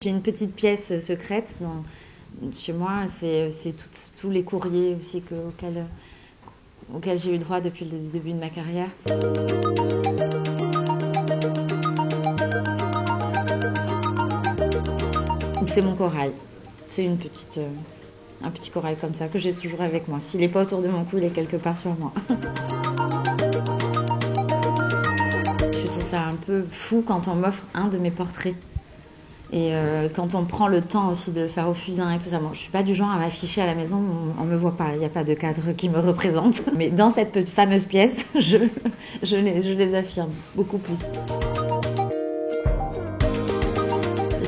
J'ai une petite pièce secrète chez moi, c'est tous les courriers aussi auxquels j'ai eu droit depuis le début de ma carrière. C'est mon corail. C'est un petit corail comme ça que j'ai toujours avec moi. S'il n'est pas autour de mon cou, il est quelque part sur moi. Je trouve ça un peu fou quand on m'offre un de mes portraits. Et quand on prend le temps aussi de le faire au fusain et tout ça. Bon, je ne suis pas du genre à m'afficher à la maison, on ne me voit pas, il n'y a pas de cadre qui me représente. Mais dans cette fameuse pièce, je les affirme beaucoup plus.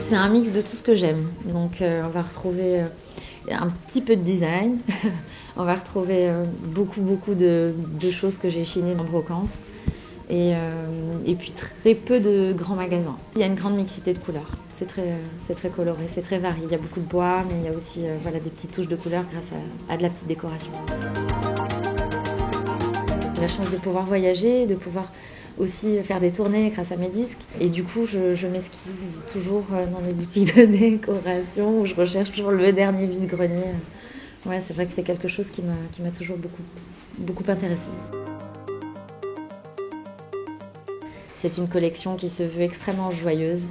C'est un mix de tout ce que j'aime. Donc on va retrouver un petit peu de design, on va retrouver beaucoup de choses que j'ai chinées en brocante. Et puis très peu de grands magasins. Il y a une grande mixité de couleurs, c'est très coloré, c'est très varié. Il y a beaucoup de bois, mais il y a aussi voilà, des petites touches de couleurs grâce à de la petite décoration. J'ai la chance de pouvoir voyager, de pouvoir aussi faire des tournées grâce à mes disques. Et du coup, je m'esquive toujours dans des boutiques de décoration où je recherche toujours le dernier vide-grenier. Ouais, c'est vrai que c'est quelque chose qui m'a toujours beaucoup intéressée. C'est une collection qui se veut extrêmement joyeuse,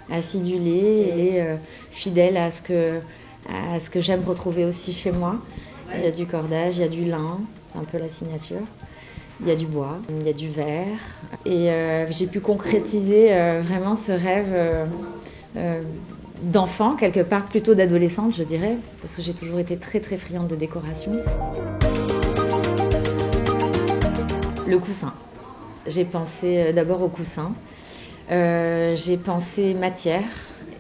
acidulée et fidèle à ce que j'aime retrouver aussi chez moi. Il y a du cordage, il y a du lin, c'est un peu la signature. Il y a du bois, il y a du verre. Et j'ai pu concrétiser vraiment ce rêve d'enfant, quelque part plutôt d'adolescente, je dirais, parce que j'ai toujours été très friande de décoration. Le coussin. J'ai pensé d'abord au coussin, j'ai pensé matière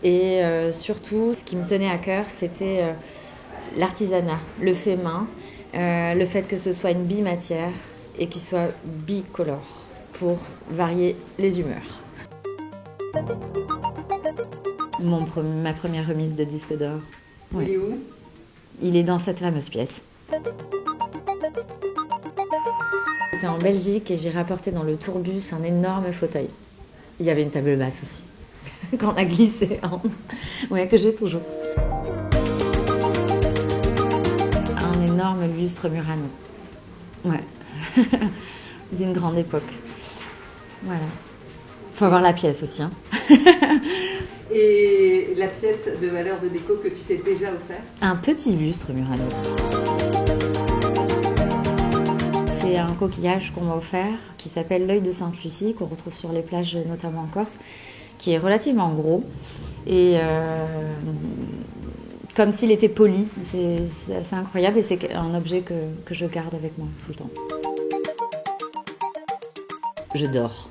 et surtout ce qui me tenait à cœur c'était l'artisanat, le fait main, le fait que ce soit une bimatière et qu'il soit bicolore pour varier les humeurs. Ma première remise de disque d'or. Ouais. Il est où? Il est dans cette fameuse pièce. J'étais en Belgique et j'ai rapporté dans le tourbus un énorme fauteuil. Il y avait une table basse aussi, qu'on a glissé entre. Ouais, que j'ai toujours. Un énorme lustre Murano. Ouais, d'une grande époque. Voilà. Faut avoir la pièce aussi. Hein. Et la pièce de valeur de déco que tu t'es déjà offert? Un petit lustre Murano. C'est un coquillage qu'on m'a offert qui s'appelle l'œil de Sainte-Lucie, qu'on retrouve sur les plages, notamment en Corse, qui est relativement gros et comme s'il était poli. C'est assez incroyable et c'est un objet que je garde avec moi tout le temps. Je dors.